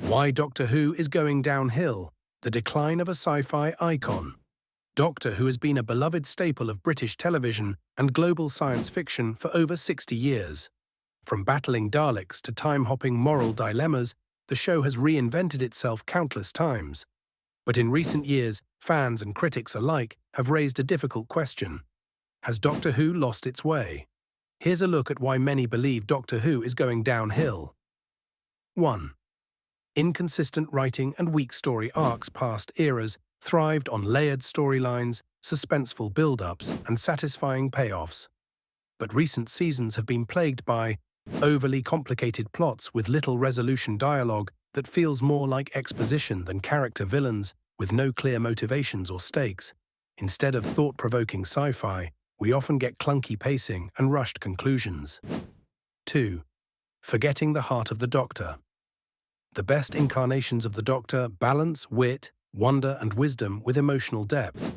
Why Doctor Who is going downhill, the decline of a sci-fi icon. Doctor Who has been a beloved staple of British television and global science fiction for over 60 years. From battling Daleks to time-hopping moral dilemmas, the show has reinvented itself countless times. But in recent years, fans and critics alike have raised a difficult question. Has Doctor Who lost its way? Here's a look at why many believe Doctor Who is going downhill. 1. Inconsistent writing and weak story arcs. Past eras thrived on layered storylines, suspenseful build-ups, and satisfying payoffs. But recent seasons have been plagued by overly complicated plots with little resolution, dialogue that feels more like exposition than character, villains with no clear motivations or stakes. Instead of thought-provoking sci-fi, we often get clunky pacing and rushed conclusions. 2. Forgetting the heart of the Doctor. The best incarnations of the Doctor balance wit, wonder, and wisdom with emotional depth.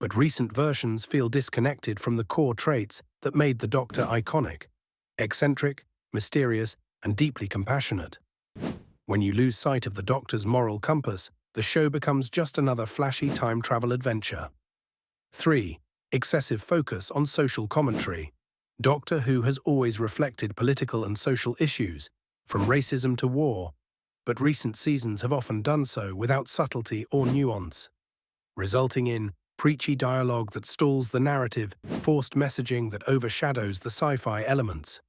But recent versions feel disconnected from the core traits that made the Doctor iconic: eccentric, mysterious, and deeply compassionate. When you lose sight of the Doctor's moral compass, the show becomes just another flashy time travel adventure. 3. Excessive focus on social commentary. Doctor Who has always reflected political and social issues, from racism to war, but recent seasons have often done so without subtlety or nuance, resulting in preachy dialogue that stalls the narrative, forced messaging that overshadows the sci-fi elements,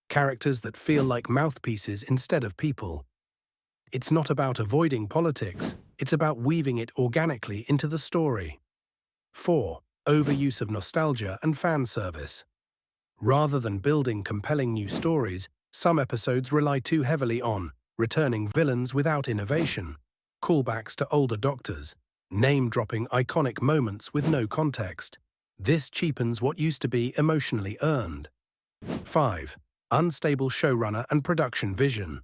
characters that feel like mouthpieces instead of people. It's not about avoiding politics, it's about weaving it organically into the story. 4. Overuse of nostalgia and fan service. Rather than building compelling new stories, some episodes rely too heavily on returning villains without innovation, callbacks to older Doctors, name-dropping iconic moments with no context. This cheapens what used to be emotionally earned. 5. Unstable showrunner and production vision.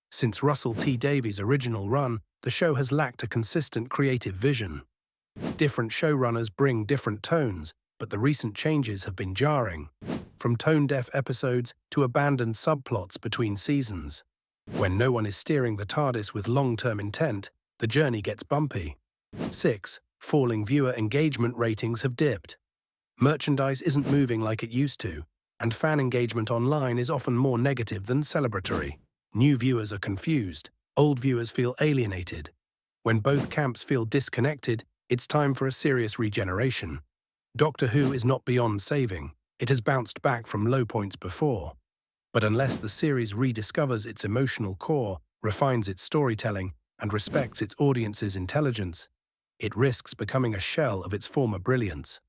Since Russell T Davies' original run, the show has lacked a consistent creative vision. Different showrunners bring different tones, but the recent changes have been jarring, from tone-deaf episodes to abandoned subplots between seasons. When no one is steering the TARDIS with long-term intent, the journey gets bumpy. 6. Falling viewer engagement. Ratings have dipped. Merchandise isn't moving like it used to, and fan engagement online is often more negative than celebratory. New viewers are confused, old viewers feel alienated. When both camps feel disconnected, it's time for a serious regeneration. Doctor Who is not beyond saving. It has bounced back from low points before. But unless the series rediscovers its emotional core, refines its storytelling, and respects its audience's intelligence, it risks becoming a shell of its former brilliance.